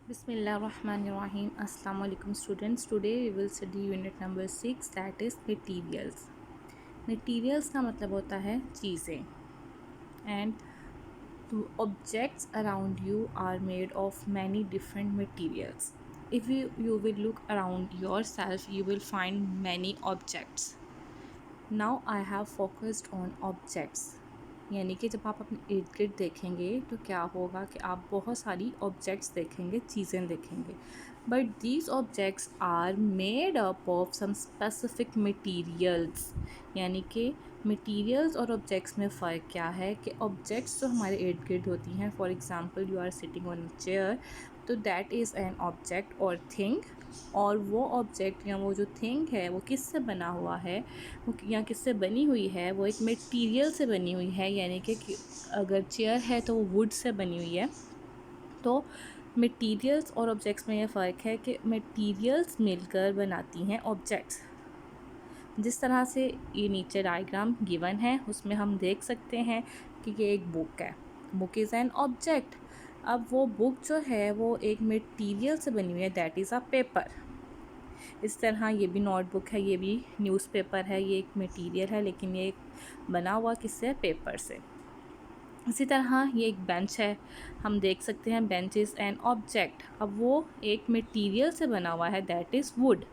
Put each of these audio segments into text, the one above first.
Bismillahirrahmanirrahim. Assalamu alaikum students. Today we will study unit number 6, that is materials. Materials का मतलब होता है चीज़ें. And the objects around you are made of many different materials. If you will look around yourself, you will find many objects. Now I have focused on objects. यानी कि जब आप अपने इर्द गिर्द देखेंगे तो क्या होगा कि आप बहुत सारी ऑब्जेक्ट्स देखेंगे, चीज़ें देखेंगे. But these objects are made up of some specific materials. यानी कि मटीरियल्स और ऑब्जेक्ट्स में फ़र्क क्या है कि ऑब्जेक्ट्स जो हमारे इर्द गिर्द होती हैं, for example you are sitting on a chair, तो दैट इज़ एन ऑब्जेक्ट और थिंग. और वो ऑब्जेक्ट या वो जो थिंग है वो किससे बना हुआ है, वो या किससे बनी हुई है, वो एक मटेरियल से बनी हुई है. यानी कि अगर चेयर है तो वो वुड से बनी हुई है. तो मटेरियल्स और ऑब्जेक्ट्स में ये फ़र्क है कि मटेरियल्स मिलकर बनाती हैं ऑब्जेक्ट्स. जिस तरह से ये नीचे डायग्राम गिवन है उसमें हम देख सकते हैं कि ये एक बुक है. Book is an object. अब वो बुक जो है वो एक मटेरियल से बनी हुई है, दैट इज़ अ पेपर. इस तरह ये भी नोटबुक है, ये भी न्यूज़पेपर है, ये एक मटेरियल है लेकिन ये बना हुआ किससे, पेपर से. इसी तरह ये एक बेंच है, हम देख सकते हैं बेंच इज़ एन ऑब्जेक्ट. अब वो एक मटेरियल से बना हुआ है, दैट इज़ वुड.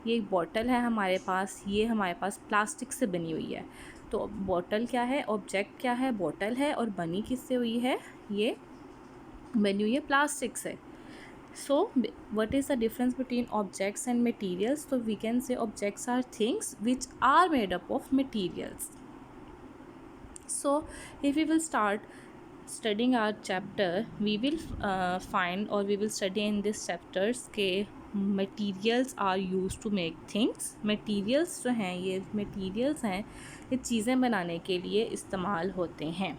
ये एक बॉटल है हमारे पास, ये हमारे पास प्लास्टिक से बनी हुई है. तो बॉटल क्या है, ऑब्जेक्ट क्या है, बॉटल है, और बनी किससे हुई है, ये बनी हुई है प्लास्टिक से. So what is the difference between objects and materials? So we can say objects are things which are made up of materials. So if we will start studying our chapter, we will find, or we will study in this chapters के materials are used to make things. materials जो हैं, ये materials हैं, ये चीज़ें बनाने के लिए इस्तेमाल होते हैं.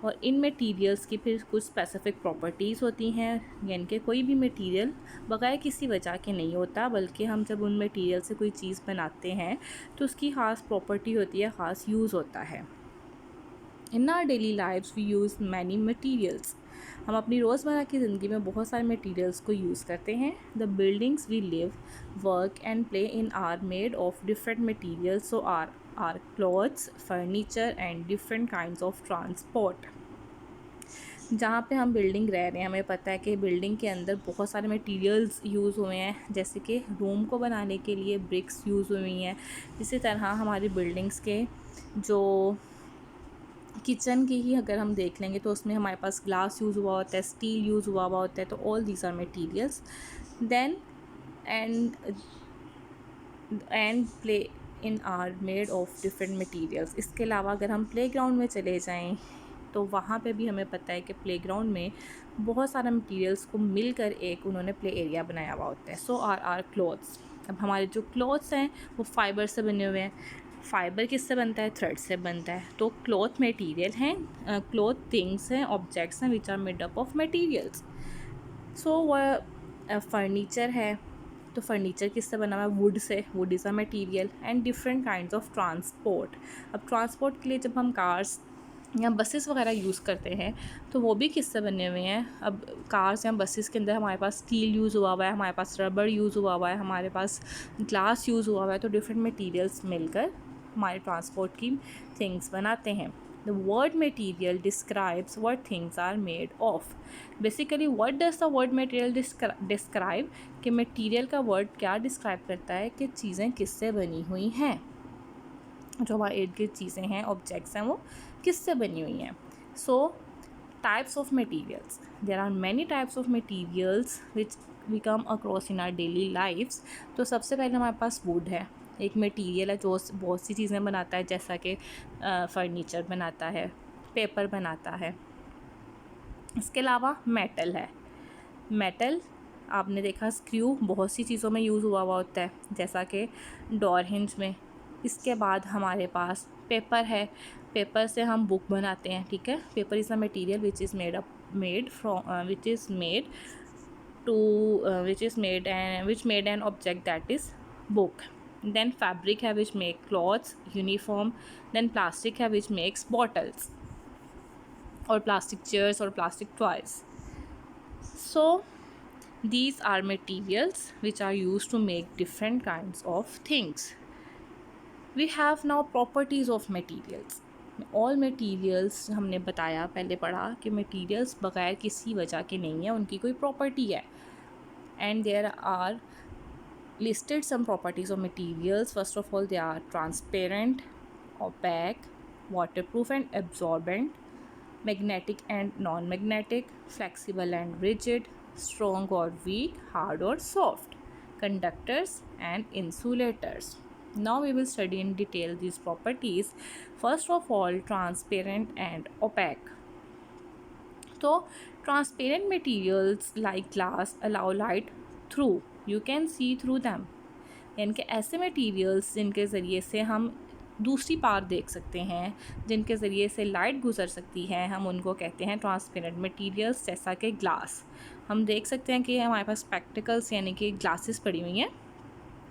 और इन मटीरियल्स की फिर कुछ स्पेसिफ़िक प्रॉपर्टीज़ होती हैं. यानी कि कोई भी मटीरियल बगैर किसी वजह के नहीं होता, बल्कि हम जब उन मटीरियल से कोई चीज़ बनाते हैं तो उसकी ख़ास प्रॉपर्टी होती है, ख़ास यूज़ होता है. In our daily lives we use many materials. हम अपनी रोज़मर्रा की ज़िंदगी में बहुत सारे मटीरियल्स को यूज़ करते हैं. The buildings we live, work and play in are made of different materials. So are clothes, furniture and different kinds of transport. जहाँ पे हम बिल्डिंग रह रहे हैं, हमें पता है कि बिल्डिंग के अंदर बहुत सारे मटेरियल्स यूज़ हुए हैं. जैसे कि रूम को बनाने के लिए ब्रिक्स यूज़ हुई हैं. इसी तरह हमारी बिल्डिंग्स के जो किचन की ही अगर हम देख लेंगे तो उसमें हमारे पास ग्लास यूज़ हुआ होता है, स्टील यूज़ हुआ होता है. तो all these are materials. Then and play in are made of different materials. इसके अलावा अगर हम प्ले ग्राउंड में चले जाएँ तो वहाँ पे भी हमें पता है कि प्लेग्राउंड में बहुत सारे मटेरियल्स को मिलकर एक उन्होंने प्ले एरिया बनाया हुआ होता है. सो आर क्लॉथ्स. अब हमारे जो क्लॉथ्स हैं वो फाइबर से बने हुए हैं. फाइबर किससे बनता है, थ्रेड से बनता है. तो क्लॉथ मटेरियल हैं, क्लॉथ थिंग्स हैं, ऑब्जेक्ट्स हैं which are made up of materials. So वह फर्नीचर है, तो फर्नीचर किससे बना हुआ है, would say. Would is a material. And different kinds of transport. अब ट्रांसपोर्ट के लिए जब हम कार्स या बसेस वगैरह यूज़ करते हैं तो वो भी किससे बने हुए हैं. अब कार्स या बसेस के अंदर हमारे पास स्टील यूज़ हुआ हुआ है, हमारे पास रबड़ यूज़ हुआ हुआ है, हमारे पास ग्लास यूज़ हुआ हुआ है. तो डिफरेंट मटेरियल्स मिलकर हमारे ट्रांसपोर्ट की थिंग्स बनाते हैं. The word material describes what things are made of. Basically what does the word material describe, कि मटेरियल का वर्ड क्या डिस्क्राइब करता है कि चीज़ें किससे बनी हुई हैं. जो हमारे इर्द गिर्द चीज़ें हैं, ऑब्जेक्ट्स हैं, वो किससे बनी हुई हैं. So types of materials, there are many types of materials which we come across in our daily lives. तो सबसे पहले हमारे पास वुड है, एक मटीरियल है जो बहुत सी चीज़ें बनाता है, जैसा कि फर्नीचर बनाता है, पेपर बनाता है. इसके अलावा मेटल है. मेटल आपने देखा स्क्रू बहुत सी चीज़ों में यूज़ हुआ होता है, जैसा कि डोर हिंज में. इसके बाद हमारे पास पेपर है. पेपर से हम बुक बनाते हैं, ठीक है. Paper is a material which is made an object that is book. Then fabric है which make clothes, uniform. Then plastic है विच मेक्स बॉटल्स और प्लास्टिक चेयर्स और plastic toys. So These are materials which are used to make different kinds of things. We have now properties of materials. All materials हमने बताया, पहले पढ़ा कि materials बगैर किसी वजह के नहीं है, उनकी कोई property है. And there are listed some properties of materials. First of all, they are transparent, opaque, waterproof and absorbent, magnetic and non-magnetic, flexible and rigid, strong or weak, hard or soft, conductors and insulators. Now we will study in detail these properties. First of all, transparent and opaque. So transparent materials like glass allow light through. You can see through them. यानी कि ऐसे materials जिनके ज़रिए से हम दूसरी पार देख सकते हैं, जिनके ज़रिए से लाइट गुजर सकती है, हम उनको कहते हैं ट्रांसपेरेंट मटीरियल्स. जैसा कि ग्लास, हम देख सकते हैं कि हमारे पास स्पेक्टिकल्स यानी कि ग्लासेस पड़ी हुई हैं.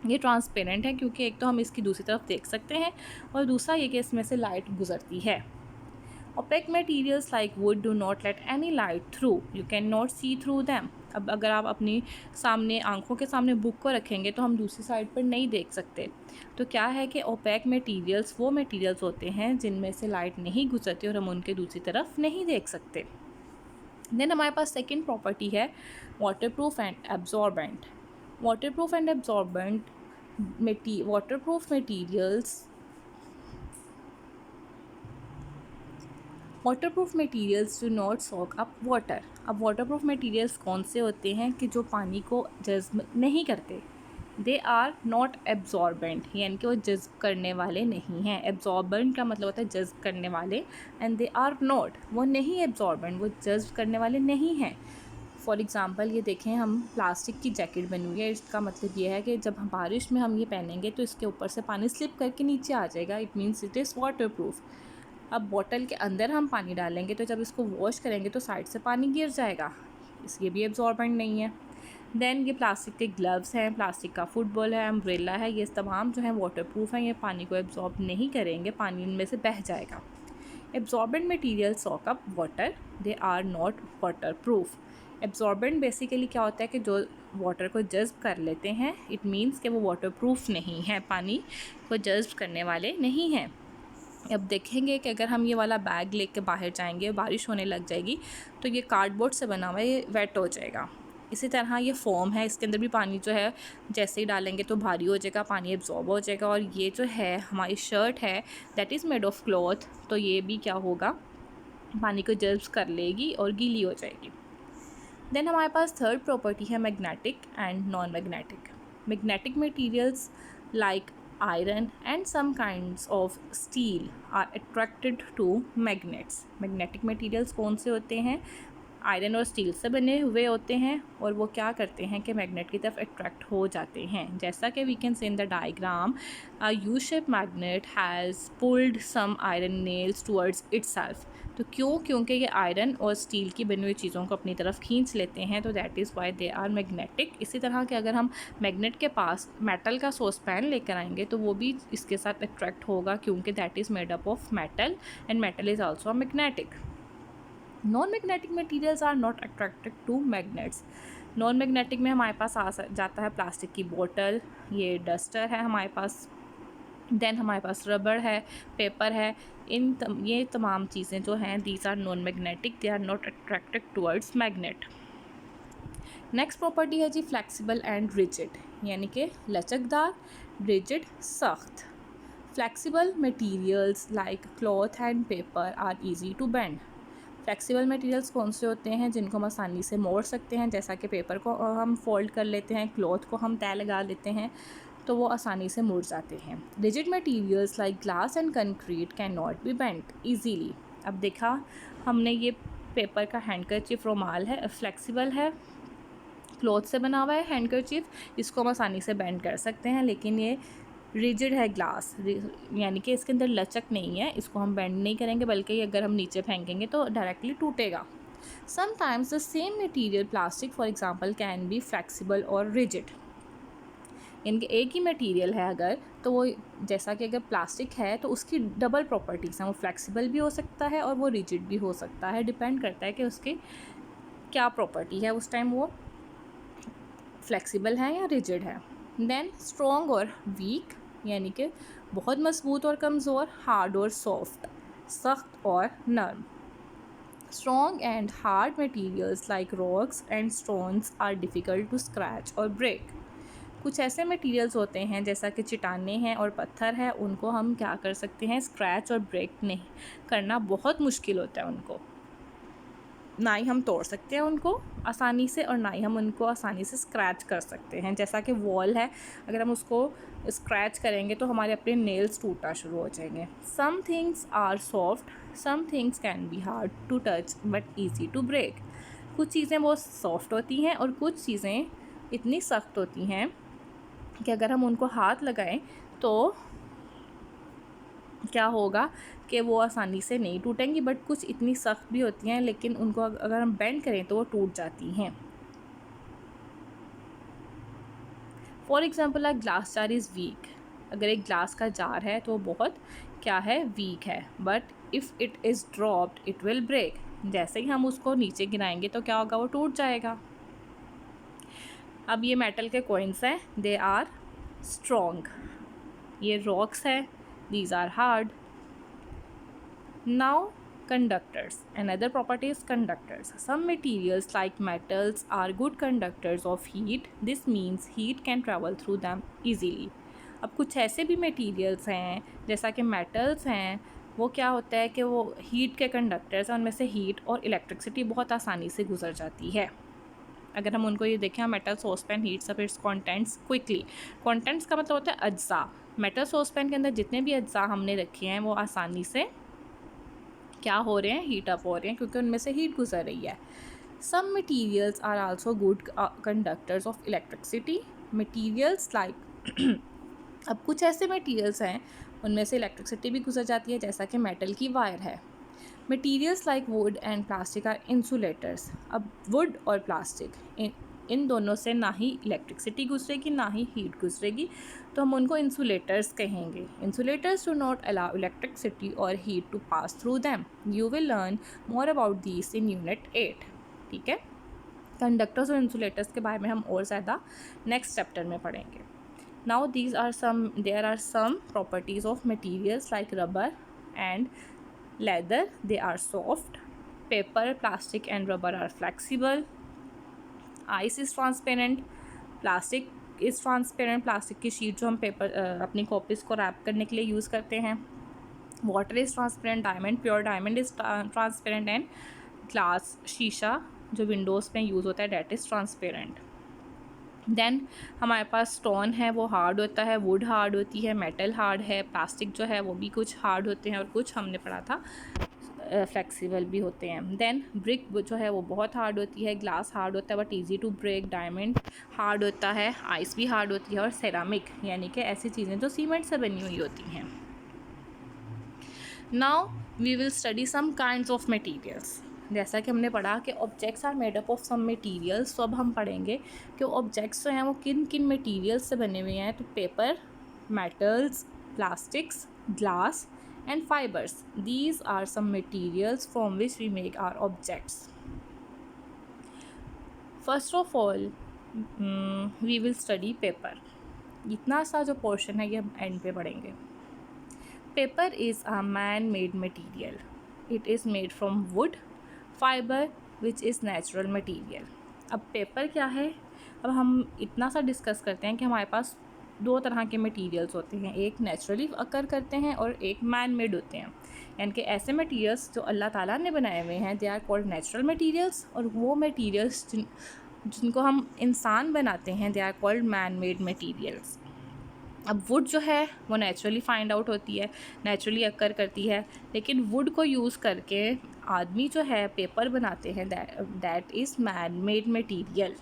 ये ट्रांसपेरेंट है क्योंकि एक तो हम इसकी दूसरी तरफ देख सकते हैं और दूसरा ये कि इसमें से लाइट गुजरती है. Opaque materials like wood do not let any light through. You cannot see through them. अब अगर आप अपनी सामने आंखों के सामने बुक को रखेंगे तो हम दूसरी साइड पर नहीं देख सकते. तो क्या है कि ओपेक मटेरियल्स वो मटेरियल्स होते हैं जिनमें से लाइट नहीं गुजरती और हम उनके दूसरी तरफ नहीं देख सकते. देन हमारे पास सेकंड प्रॉपर्टी है waterproof and absorbent. Waterproof and absorbent waterproof materials waterproof materials do not soak up water. अब वाटरप्रूफ मटीरियल्स कौन से होते हैं कि जो पानी को जज्ब नहीं करते. दे आर नॉट एब्जॉर्बेंट, यानी कि वो जज्ब करने वाले नहीं हैं. एब्जॉर्बेंट का मतलब होता है जज्ब करने वाले, एंड दे आर नॉट, वो नहीं एब्जॉर्बेंट, वो जज्ब करने वाले नहीं हैं. फॉर एग्ज़ाम्पल ये देखें, हम प्लास्टिक की जैकेट बनी हुई है. इसका मतलब ये है कि जब हम बारिश में हम ये पहनेंगे तो इसके ऊपर से पानी स्लिप करके नीचे आ जाएगा. It means it is waterproof. अब बॉटल के अंदर हम पानी डालेंगे तो जब इसको वॉश करेंगे तो साइड से पानी गिर जाएगा, इसलिए भी एब्जॉर्बेंट नहीं है. देन ये प्लास्टिक के ग्लव्स हैं, प्लास्टिक का फुटबॉल है, अम्ब्रेला है, ये तमाम जो है वाटरप्रूफ हैं. ये पानी को एब्जॉर्ब नहीं करेंगे, पानी इनमें से बह जाएगा. Absorbent material soak up water, they are not waterproof. Absorbent basically क्या होता है कि जो वाटर को जज्ब कर लेते हैं. इट मीन्स कि वो वाटरप्रूफ नहीं है, पानी को जज्ब करने वाले नहीं हैं. अब देखेंगे कि अगर हम ये वाला बैग लेके बाहर जाएंगे, बारिश होने लग जाएगी तो ये कार्डबोर्ड से बना हुआ है, ये वेट हो जाएगा. इसी तरह ये फोम है, इसके अंदर भी पानी जो है जैसे ही डालेंगे तो भारी हो जाएगा, पानी एब्जॉर्ब हो जाएगा. और ये जो है हमारी शर्ट है, that is made of cloth, तो ये भी क्या होगा, पानी को जज्ब कर लेगी और गीली हो जाएगी. देन हमारे पास थर्ड प्रॉपर्टी है magnetic and non magnetic. Magnetic materials like iron and some kinds of steel are attracted to magnets. Magnetic materials कौन से होते हैं, आयरन और स्टील से बने हुए होते हैं और वो क्या करते हैं कि मैग्नेट की तरफ अट्रैक्ट हो जाते हैं. जैसा कि we can see in the diagram, a U shape magnet has pulled some iron nails towards itself. तो क्यों, क्योंकि ये आयरन और स्टील की बनी हुई चीज़ों को अपनी तरफ खींच लेते हैं, तो that is why they are magnetic. इसी तरह के अगर हम मैग्नेट के पास मेटल का सॉसपैन लेकर आएंगे तो वो भी इसके साथ अट्रैक्ट होगा, क्योंकि that is made up of metal and metal is also magnetic. Non magnetic materials are not attracted to magnets. Non magnetic में हमारे पास आ जाता है प्लास्टिक की बोतल, ये डस्टर है हमारे पास, देन हमारे पास रबड़ है, पेपर है. ये तमाम चीज़ें जो हैं, these are non magnetic, they are not attracted towards magnet. Next property है जी फ्लैक्सिबल एंड रिजिड, यानी कि लचकदार, रिजिड सख्त. Flexible materials like cloth and paper are easy to bend. Flexible materials कौन से होते हैं जिनको हम आसानी से मोड़ सकते हैं. जैसा कि पेपर को हम फोल्ड कर लेते हैं, क्लॉथ को हम तय लगा लेते हैं तो वो आसानी से मुड़ जाते हैं. Rigid materials like glass and concrete can not be bent easily. अब देखा हमने, ये पेपर का हैंडकरचीफ रुमाल है, फ्लैक्सिबल है, क्लॉथ से बना हुआ है हैंडकरचीफ, इसको हम आसानी से बेंड कर सकते हैं. लेकिन ये रिजिड है ग्लास, यानी कि इसके अंदर लचक नहीं है, इसको हम बेंड नहीं करेंगे, बल्कि अगर हम नीचे फेंकेंगे तो डायरेक्टली टूटेगा. Sometimes the same material plastic for example can be flexible और रिजिड. यानी कि एक ही मटीरियल है अगर, तो वो जैसा कि अगर प्लास्टिक है तो उसकी डबल प्रॉपर्टीज़ हैं, वो फ्लैक्सिबल भी हो सकता है और वो रिजिड भी हो सकता है. डिपेंड करता है कि उसकी क्या प्रॉपर्टी है उस टाइम वो फ्लेक्सिबल है या रिजिड है। देन स्ट्रॉन्ग और वीक, यानी कि बहुत मजबूत और कमज़ोर, हार्ड और सॉफ्ट, सख्त और नरम। Strong and hard materials like rocks and stones are difficult to scratch or break. कुछ ऐसे मटेरियल्स होते हैं जैसा कि चट्टानें हैं और पत्थर है, उनको हम क्या कर सकते हैं, स्क्रैच और ब्रेक नहीं करना बहुत मुश्किल होता है उनको, ना ही हम तोड़ सकते हैं उनको आसानी से और ना ही हम उनको आसानी से स्क्रैच कर सकते हैं। जैसा कि वॉल है, अगर हम उसको स्क्रैच करेंगे तो हमारे अपने नेल्स टूटना शुरू हो जाएंगे। Some things are soft, some things can be hard to touch but easy to break. कुछ चीज़ें बहुत सॉफ्ट होती हैं और कुछ चीज़ें इतनी सख्त होती हैं कि अगर हम उनको हाथ लगाएं तो क्या होगा कि वो आसानी से नहीं टूटेंगी, बट कुछ इतनी सख्त भी होती हैं लेकिन उनको अगर हम बेंड करें तो वो टूट जाती हैं। For example a glass jar is week. अगर एक ग्लास का जार है तो वो बहुत क्या है, वीक है, but if it is dropped it will break. जैसे ही हम उसको नीचे गिराएंगे तो क्या होगा, वो टूट जाएगा। अब ये मेटल के कॉइन्स हैं, दे आर स्ट्रॉन्ग। ये रॉक्स है, these are hard. Now, conductors. Another property is conductors. Some materials like metals are good conductors of heat. This means heat can travel through them easily. अब कुछ ऐसे भी materials हैं जैसा कि metals हैं, वो क्या होता है कि वो हीट के कंडक्टर्स हैं, उनमें से हीट और इलेक्ट्रिसिटी बहुत आसानी से गुजर जाती है। अगर हम उनको ये देखें, metal saucepan heats up it's contents quickly. Contents का मतलब होता है अज्जा। मेटल सॉसपैन के अंदर जितने भी अज्जा हमने रखे हैं वो आसानी से क्या हो रहे हैं, हीट अप हो रहे हैं, क्योंकि उनमें से हीट गुजर रही है। Some materials are also good conductors of electricity. Materials like अब कुछ ऐसे मटीरियल्स हैं उनमें से इलेक्ट्रिसिटी भी गुजर जाती है, जैसा कि मेटल की वायर है। Materials like wood and plastic are insulators. अब वुड और प्लास्टिक इन दोनों से ना ही इलेक्ट्रिसिटी गुजरेगी ना ही हीट गुजरेगी, तो हम उनको इंसुलेटर्स कहेंगे। Insulators do not allow electricity और heat to pass through them. You will learn more about this in unit 8। ठीक है, कंडक्टर्स और इंसुलेटर्स के बारे में हम और ज़्यादा नेक्स्ट चैप्टर में पढ़ेंगे। Now there are some properties of materials like rubber and leather. They are soft. Paper, plastic and rubber are flexible. Ice is transparent. Plastic is transparent. Plastic की शीट जो हम पेपर अपनी copies को rap करने के लिए use करते हैं। Water is transparent. Diamond, pure diamond is transparent. And glass, शीशा जो विंडोज़ में यूज़ होता है, डैट इज़ ट्रांसपेरेंट। देन हमारे पास स्टोन है, वो हार्ड होता है, वुड हार्ड होती है, मेटल हार्ड है, प्लास्टिक जो है वो भी कुछ हार्ड होते हैं और कुछ हमने पढ़ा था फ्लेक्सिबल भी होते हैं। देन ब्रिक जो है वो बहुत हार्ड होती है, ग्लास हार्ड होता है but easy to break, diamond hard होता है, आइस भी हार्ड होती है, और सेरामिक यानी कि ऐसी चीज़ें जो सीमेंट से बनी हुई होती हैं। Now we will study some kinds of materials. जैसा कि हमने पढ़ा कि objects are made up of some materials, तो अब हम पढ़ेंगे कि ऑब्जेक्ट्स जो हैं वो किन किन मटीरियल्स से बने हुए हैं। तो paper, metals, plastics, glass and fibers. These are some materials from which we make our objects. First of all, we will study paper. इतना सा जो पोर्शन है ये हम एंड पे पढ़ेंगे। Paper is a man-made material. It is made from wood, fiber, which is natural material. अब paper क्या है, अब हम इतना सा डिस्कस करते हैं कि हमारे पास दो तरह के मटेरियल्स होते हैं, एक नेचुरली अकर करते हैं और एक मैन मेड होते हैं। यानी कि ऐसे मटेरियल्स जो अल्लाह ताला ने बनाए हुए हैं, they are called natural materials, और वो मटेरियल्स जिनको हम इंसान बनाते हैं, they are called man made materials. अब वुड जो है वो नेचुरली फाइंड आउट होती है, नेचुरली अकर करती है, लेकिन वुड को यूज़ करके आदमी जो है पेपर बनाते हैं, that is man made material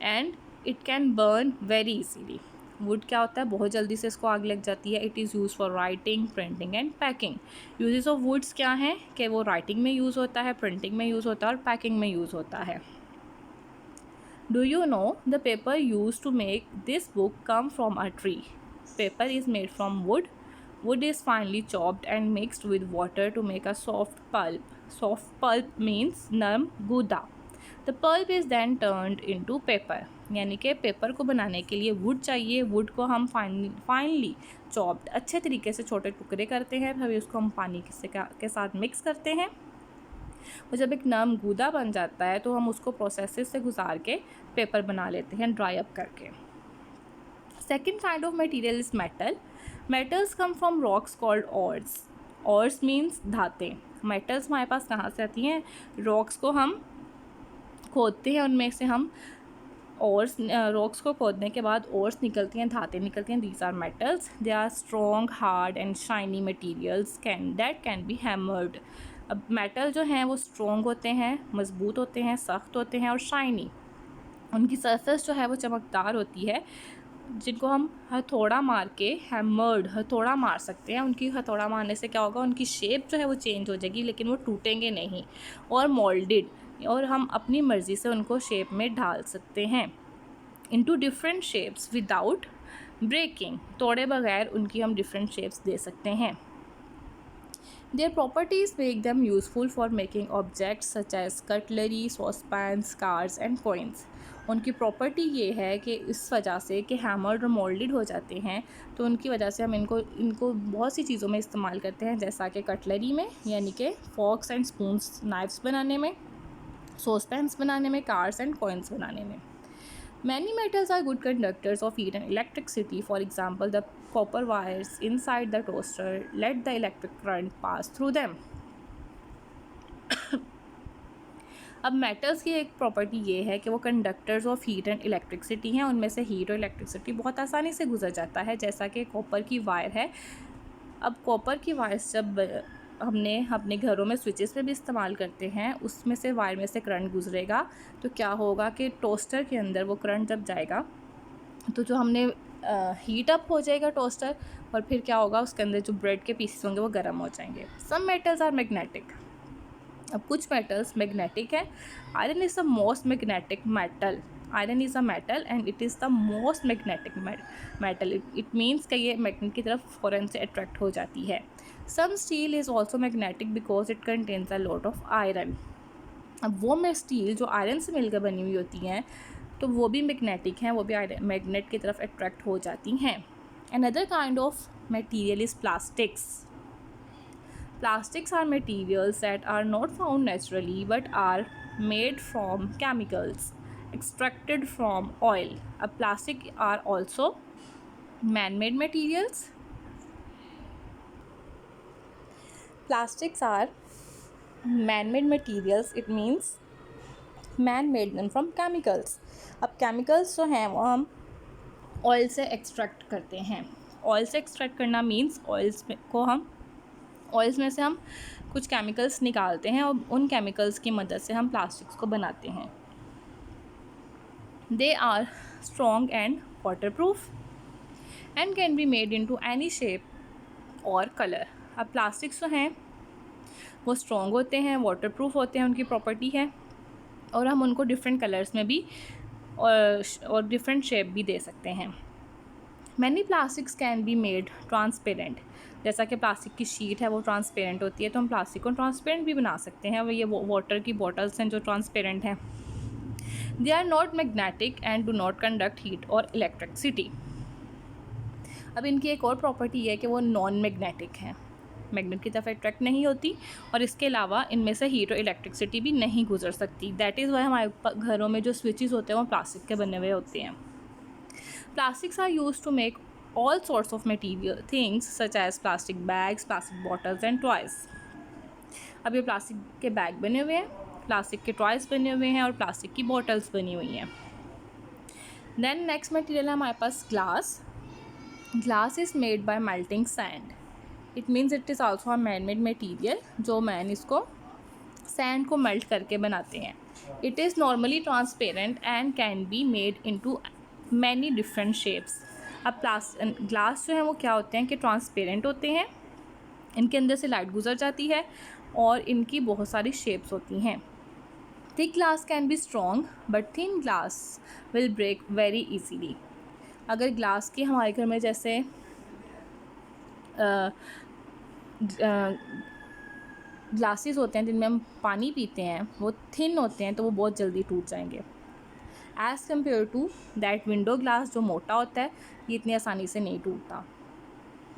and it can burn very easily. Would क्या होता है, बहुत जल्दी से इसको आग लग जाती है। It is use for writing, printing and packing. Uses of woods क्या हैं कि वो राइटिंग में यूज़ होता है, प्रिंटिंग में यूज़ होता है और पैकिंग में यूज़ होता है। Do you know the paper use to make this book come from a tree. Paper is made from wood. Wood is finely chopped and mixed with water to make a soft pulp. Soft pulp means नरम गूदा. The pulp is then turned into paper, यानी कि paper को बनाने के लिए would चाहिए। Would को हम फाइनली चॉप्ड अच्छे तरीके से छोटे टुकड़े करते हैं, फिर उसको हम पानी के साथ मिक्स करते हैं और जब एक नरम गूदा बन जाता है तो हम उसको प्रोसेस से गुजार के पेपर बना लेते हैं ड्राई अप करके। Second kind of material is metal. Metals come from rocks called ores. Ores means धातें। मेटल्स हमारे पास कहाँ से आती हैं? रॉक्स को हम खोदते हैं, उनमें से हम ओर्स रॉक्स को खोदने के बाद ओर्स निकलती हैं, धातें निकलती हैं। These are metals. They are strong, hard and shiny materials can be hammered. अब मेटल जो हैं वो स्ट्रॉन्ग होते हैं, मजबूत होते हैं, सख्त होते हैं और शाइनी। उनकी सरफेस जो है वो चमकदार होती है, जिनको हम हथौड़ा मार के हैमर्ड हथौड़ा मार सकते हैं। उनकी हथौड़ा मारने से क्या होगा? उनकी शेप जो है वो चेंज हो जाएगी, लेकिन वो टूटेंगे नहीं। और मोल्डेड, और हम अपनी मर्ज़ी से उनको शेप में ढाल सकते हैं into different shapes without breaking. तोड़े बगैर उनकी हम डिफरेंट शेप्स दे सकते हैं। Their properties make them useful for making objects such as cutlery, saucepans, cars and coins. उनकी प्रॉपर्टी ये है कि इस वजह से कि हैमर्ड और मोल्डेड हो जाते हैं, तो उनकी वजह से हम इनको बहुत सी चीज़ों में इस्तेमाल करते हैं, जैसा कि कटलरी में यानी कि फॉक्स एंड स्पून्स, नाइफ्स बनाने में, सॉसपैन्स बनाने में, कार्स एंड कॉइन्स बनाने में। Many metals are good conductors of heat and electricity. For example, the copper wires inside the toaster let the electric current pass through them. अब metals की एक property ये है कि वो conductors of heat and electricity हैं। उनमें से हीट और इलेक्ट्रिसिटी बहुत आसानी से गुजर जाता है, जैसा कि कॉपर की वायर है। अब कॉपर की वायर्स जब हमने अपने घरों में स्विचेस पे भी इस्तेमाल करते हैं, उसमें से वायर में से करंट गुजरेगा, तो क्या होगा कि टोस्टर के अंदर वो करंट जब जाएगा तो जो हमने हीट अप हो जाएगा टोस्टर, और फिर क्या होगा? उसके अंदर जो ब्रेड के पीसेस होंगे वो गर्म हो जाएंगे। Some metals are magnetic. अब कुछ मेटल्स मैग्नेटिक है। Iron is the most magnetic metal. Iron is a metal and it is the most magnetic metal. It means कि ये मैग्नेट की तरफ फ़ौरन से अट्रैक्ट हो जाती है। Some steel is also magnetic because it contains a lot of iron. अब वो में स्टील जो आयरन से मिलकर बनी हुई होती हैं, तो वो भी मैग्नेटिक हैं, वो भी मैग्नेट की तरफ अट्रैक्ट हो जाती हैं। Another kind of material is plastics. Plastics are materials that are not found naturally but are made from chemicals extracted from oil. Plastic are also man-made materials. Plastics are man-made materials. It means man-made them from chemicals. अब chemicals जो हैं वो हम oil से extract करते हैं। Oil से extract करना मीन्स ऑयल्स में से हम कुछ केमिकल्स निकालते हैं और उन केमिकल्स की मदद से हम प्लास्टिक्स को बनाते हैं। They are strong and waterproof and can be made into any shape और कलर। अब प्लास्टिक्स जो हैं वो स्ट्रॉन्ग होते हैं, वाटरप्रूफ होते हैं, उनकी प्रॉपर्टी है, और हम उनको डिफरेंट कलर्स में भी और डिफरेंट शेप भी दे सकते हैं। Many plastics can be made transparent. जैसा कि प्लास्टिक की शीट है वो ट्रांसपेरेंट होती है, तो हम प्लास्टिक को ट्रांसपेरेंट भी बना सकते हैं। ये वाटर की बॉटल्स हैं जो ट्रांसपेरेंट हैं। They are not magnetic and do not conduct heat और इलेक्ट्रिसिटी। अब इनकी एक और प्रॉपर्टी है कि वो नॉन मैग्नेटिक हैं, मैग्नेट की तरफ अट्रैक्ट नहीं होती, और इसके अलावा इनमें से हीट और इलेक्ट्रिसिटी भी नहीं गुजर सकती। दैट इज़ वाई हमारे घरों में जो स्विचेस होते हैं वो प्लास्टिक के बने हुए होते हैं। Plastics are used to make all sorts of material things such as plastic bags, plastic bottles and toys. अब ये प्लास्टिक के बैग बने हुए हैं, प्लास्टिक के टॉयज़ बने हुए हैं और प्लास्टिक की बॉटल्स बनी हुई हैं। देन नेक्स्ट मटेरियल है हमारे पास glass. Glass is made by melting sand. It means it is also a man made material, जो मैन इसको सैंड को मेल्ट करके बनाते हैं। It is normally transparent and can be made into many different shapes. अब glass जो है वो क्या होते हैं कि ट्रांसपेरेंट होते हैं, इनके अंदर से लाइट गुजर जाती है और इनकी बहुत सारी शेप्स होती हैं। Thick glass can be strong but thin glass will break very easily. अगर ग्लास की हमारे घर में जैसे ग्लासेस होते हैं जिनमें हम पानी पीते हैं वो थिन होते हैं, तो वो बहुत जल्दी टूट जाएंगे as compare to that window glass जो मोटा होता है, ये इतनी आसानी से नहीं टूटता।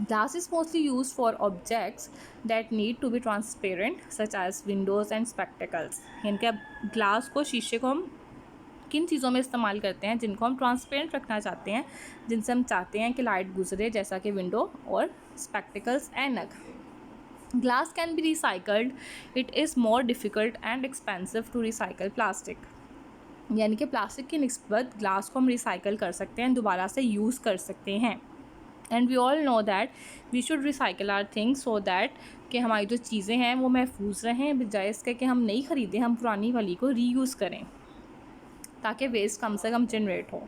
Glass is mostly used for objects that need to be transparent such as windows and spectacles। यानी कि अब ग्लास को, शीशे को हम किन चीज़ों में इस्तेमाल करते हैं जिनको हम ट्रांसपेरेंट रखना चाहते हैं, जिनसे हम चाहते हैं कि लाइट गुजरे, जैसा कि विंडो और स्पेक्टिकल्स ऐनक। Glass can be recycled, it is more difficult and expensive to recycle plastic. यानी कि प्लास्टिक की निस्बत ग्लास को हम रिसाइकल कर सकते हैं, दोबारा से यूज़ कर सकते हैं। And we all know that we should recycle our things so that कि हमारी जो चीज़ें हैं वो महफूज रहें, बजाय इसके कि हम नई ख़रीदें, हम पुरानी वाली को रीयूज़ करें ताकि वेस्ट कम से कम जनरेट हो।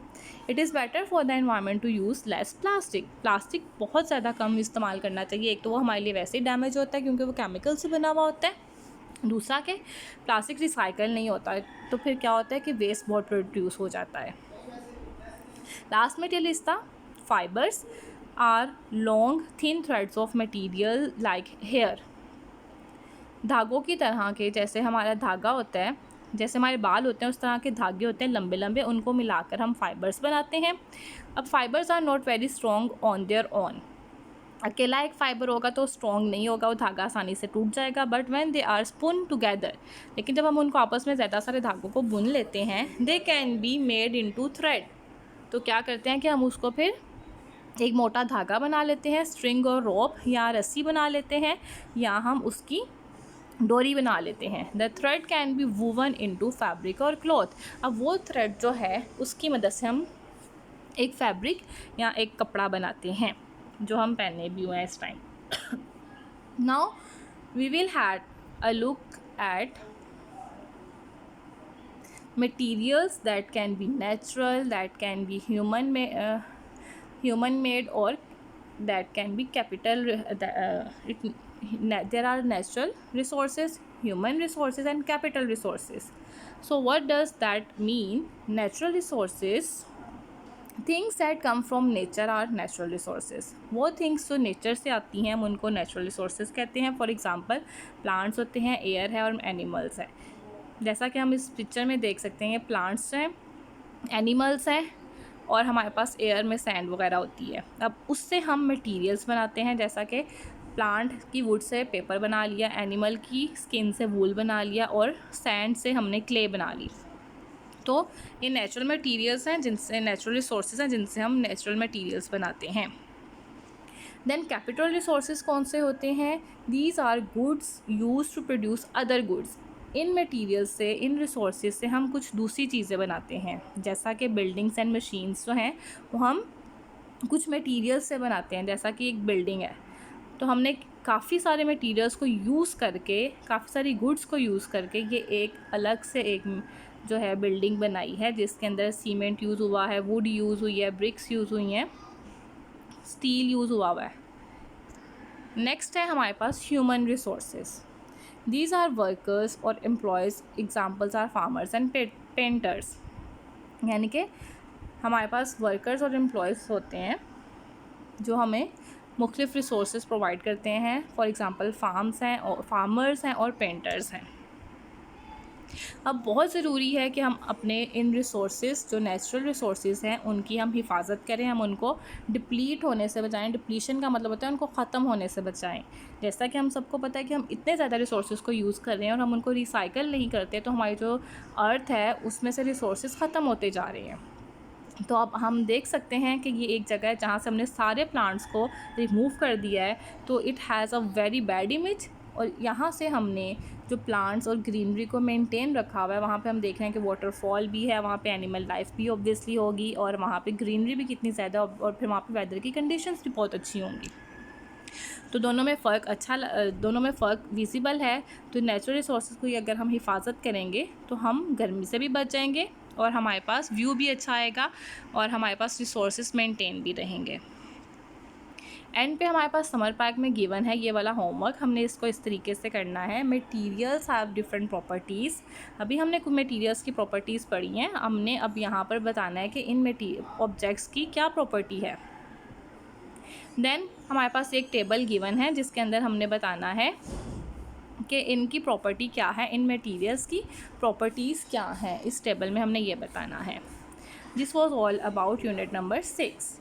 It is better for the environment to use less plastic. Plastic बहुत ज़्यादा कम इस्तेमाल करना चाहिए। एक तो वो हमारे लिए वैसे ही डैमेज होता है क्योंकि वो केमिकल से बना हुआ होता है, दूसरा कि प्लास्टिक रिसाइकल नहीं होता है, तो फिर क्या होता है कि वेस्ट बहुत प्रोड्यूस हो जाता है। Last material is the fibres are long thin threads of material like hair. धागों की तरह के, जैसे हमारा धागा होता है, जैसे हमारे बाल होते हैं उस तरह के धागे होते हैं लंबे लंबे, उनको मिलाकर हम फाइबर्स बनाते हैं। अब fibres are not very strong on their own. अकेला एक फाइबर होगा तो स्ट्रॉन्ग नहीं होगा, वो धागा आसानी से टूट जाएगा। But when they are spun together, लेकिन जब हम उनको आपस में ज़्यादा सारे धागों को बुन लेते हैं, they can be made into thread. तो क्या करते हैं कि हम उसको फिर एक मोटा धागा बना लेते हैं, स्ट्रिंग और रोप, या रस्सी बना लेते हैं, या हम उसकी डोरी बना लेते हैं। The thread can be woven into fabric और क्लॉथ। अब वो थ्रेड जो है उसकी मदद से हम एक फैब्रिक या एक कपड़ा बनाते हैं जो हम पहने भी हुए हैं इस time. Now we will have a look at materials that can be natural, that can be human made, or that can be there are natural resources, human resources and capital resources. So what does that mean? Natural resources, things that come from nature are natural resources. वो things जो nature से आती हैं हम उनको natural resources कहते हैं। For example plants होते हैं, एयर है और एनिमल्स है। जैसा कि हम इस पिक्चर में देख सकते हैं, प्लांट्स हैं, एनिमल्स हैं और हमारे पास एयर में सैंड वगैरह होती है। अब उससे हम मटेरियल्स बनाते हैं, जैसा कि प्लांट की वुड से पेपर बना लिया, एनिमल की स्किन से वूल बना लिया और सैंड से हमने क्ले बना ली। तो ये नेचुरल मटेरियल्स हैं, जिनसे नेचुरल रिसोर्सेज हैं जिनसे हम नेचुरल मटेरियल्स बनाते हैं। देन कैपिटल रिसोर्सेज कौन से होते हैं? These are goods use to produce other goods. इन मटेरियल्स से, इन रिसोर्सेज से हम कुछ दूसरी चीज़ें बनाते हैं, जैसा कि बिल्डिंग्स एंड मशीन्स जो हैं वो हम कुछ मटेरियल्स से बनाते हैं। जैसा कि एक बिल्डिंग है तो हमने काफ़ी सारे मटेरियल्स को यूज़ करके, काफ़ी सारी गुड्स को यूज़ करके ये एक अलग से एक जो है बिल्डिंग बनाई है, जिसके अंदर सीमेंट यूज़ हुआ है, वुड यूज़ हुई है, ब्रिक्स यूज़ हुई हैं, स्टील यूज़ हुआ है। नेक्स्ट है हमारे पास human resources. These are workers और employees, examples are farmers and painters. यानी कि हमारे पास वर्कर्स और एम्प्लॉयज़ होते हैं जो हमें मुख्तलिफ़ रिसोर्सेज प्रोवाइड करते हैं। फॉर एग्ज़ाम्पल फार्मर्स हैं और पेंटर्स हैं। अब बहुत ज़रूरी है कि हम अपने इन रिसोर्सेज, जो नेचुरल रिसोर्सेज हैं, उनकी हम हिफाजत करें, हम उनको डिप्लीट होने से बचाएं। डिप्लीशन का मतलब होता है उनको ख़त्म होने से बचाएं। जैसा कि हम सबको पता है कि हम इतने ज़्यादा रिसोर्सेज को यूज़ कर रहे हैं और हम उनको रिसाइकल नहीं करते, तो हमारी जो अर्थ है उसमें से रिसोर्सेज ख़त्म होते जा रहे हैं। तो अब हम देख सकते हैं कि ये एक जगह है जहाँ से हमने सारे प्लांट्स को रिमूव कर दिया है, तो it has a very bad image. और यहाँ से हमने जो प्लांट्स और ग्रीनरी को मेंटेन रखा हुआ है, वहाँ पे हम देख रहे हैं कि वाटरफॉल भी है, वहाँ पे एनिमल लाइफ भी ऑब्वियसली होगी, और वहाँ पे ग्रीनरी भी कितनी ज़्यादा, और फिर वहाँ पे वेदर की कंडीशंस भी बहुत अच्छी होंगी। तो दोनों में फ़र्क विजिबल है। तो नेचुरल रिसोर्सेज को अगर हम हिफाजत करेंगे तो हम गर्मी से भी बच जाएंगे और हमारे पास व्यू भी अच्छा आएगा और हमारे पास रिसोर्सेज मेंटेन भी रहेंगे। एंड पे हमारे पास समर पैक में गिवन है ये वाला होमवर्क, हमने इसको इस तरीके से करना है। Materials have different properties. अभी हमने कुछ मटेरियल्स की प्रॉपर्टीज़ पढ़ी हैं, हमने अब यहाँ पर बताना है कि इन ऑब्जेक्ट्स की क्या प्रॉपर्टी है। देन हमारे पास एक टेबल गिवन है जिसके अंदर हमने बताना है कि इनकी प्रॉपर्टी क्या है, इन मटेरियल्स की प्रॉपर्टीज़ क्या हैं, इस टेबल में हमने ये बताना है. This was all about unit number 6.